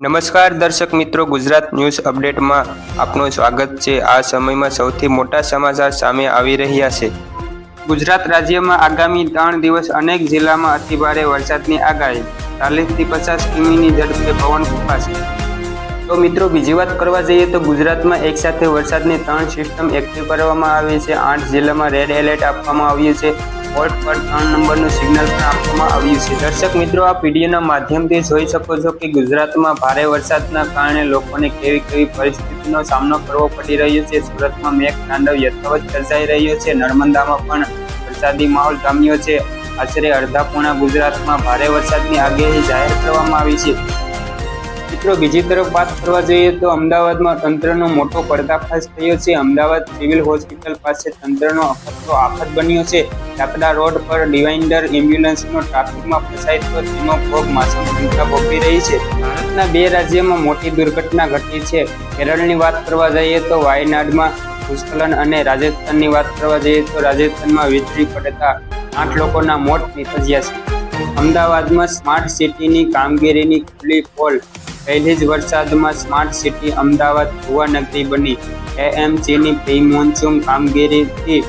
નમસ્કાર દર્શક મિત્રો, ગુજરાત ન્યૂઝ અપડેટમાં આપનું સ્વાગત છે। આ સમયમાં સૌથી મોટા સમાચાર સામે આવી રહ્યા છે। ગુજરાત રાજ્યમાં આગામી 3 દિવસ અનેક જિલ્લામાં અતિભારે વરસાદની આગાહી। 40 થી 50 કિમીની ઝડપે પવન ફૂંકાશે। તો મિત્રો, બીજી વાત કરવા જઈએ તો ગુજરાતમાં એકસાથે વરસાદની 3 સિસ્ટમ એક્ટિવ કરવામાં આવી છે। 8 જિલ્લામાં રેડ એલર્ટ આપવામાં આવ્યું છે। પોર્ટ પર 3 નંબરનું સિગ્નલ પણ આપવામાં આવ્યું છે। દર્શક મિત્રો, આ વિડીયોના માધ્યમથી જોઈ શકો છો કે ગુજરાતમાં ભારે વરસાદના કારણે લોકોને કેવી પરિસ્થિતિનો સામનો કરવો પડી રહ્યો છે। સુરતમાં મેઘતાંડવ યથાવત સર્જાઈ રહ્યો છે। નર્મદામાં પણ વરસાદી માહોલ જામ્યો છે। આશરે અડધા પૂર્ણ ગુજરાતમાં ભારે વરસાદની આગાહી જાહેર કરવામાં આવી છે। મિત્રો, બીજી તરફ વાત કરવા જઈએ તો અમદાવાદમાં તંત્રનો મોટો પર્દાફાશ થયો છે। અમદાવાદ સિવિલ હોસ્પિટલ પાસે તંત્રનો અખતરો આફત બન્યો છે। લાકડા રોડ પર ડિવાઇડર એમ્બ્યુલન્સનો ટ્રાફિકમાં ફસાય તો તેનો ભોગ માસૂમ જનતા ભોગવી રહી છે। ભારતના 2 રાજ્યોમાં મોટી દુર્ઘટના ઘટી છે। કેરળની વાત કરવા જઈએ તો વાયનાડમાં ભૂસ્ખલન અને રાજસ્થાનની વાત કરવા જઈએ તો રાજસ્થાનમાં વીજળી પડતા 8 લોકોના મોત નીપજ્યા છે। અમદાવાદમાં સ્માર્ટ સિટીની કામગીરીની ખુલ્લી પોલ। પહેલી જ વરસાદમાં સ્માર્ટ સિટી અમદાવાદ ભુવાનગરી બની। એએમસીની પ્રી મોન્સૂન કામગીરીથી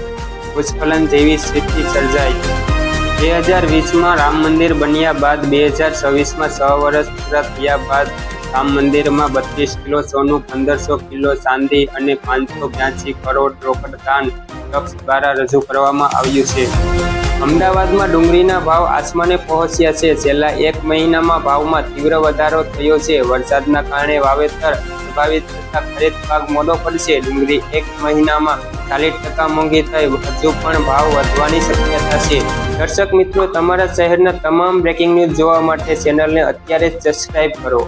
ભૂસ્ખલન જેવી સ્થિતિ સર્જાઈ। 2020માં રામ મંદિર બન્યા બાદ 2026માં 6 વર્ષ પૂરા થયા બાદ રામ મંદિરમાં 32 કિલો સોનું, 1500 કિલો ચાંદી અને 582 કરોડ રોકડ દાન ટ્રસ્ટ દ્વારા રજૂ કરવામાં આવ્યું છે। અમદાવાદમાં ડુંગળીના ભાવ આસમાને પહોંચ્યા છે। છેલ્લા 1 મહિનામાં ભાવમાં તીવ્ર વધારો થયો છે। વરસાદના કારણે વાવેતર પ્રભાવિત થતા ખરીદ ભાગ મોડો પડશે। ડુંગળી 1 મહિનામાં 40% મોંઘી થઈ, હજુ પણ ભાવ વધવાની શક્યતા છે। દર્શક મિત્રો, તમારા શહેરના તમામ બ્રેકિંગ ન્યૂઝ જોવા માટે ચેનલને અત્યારે જ સબસ્ક્રાઇબ કરો।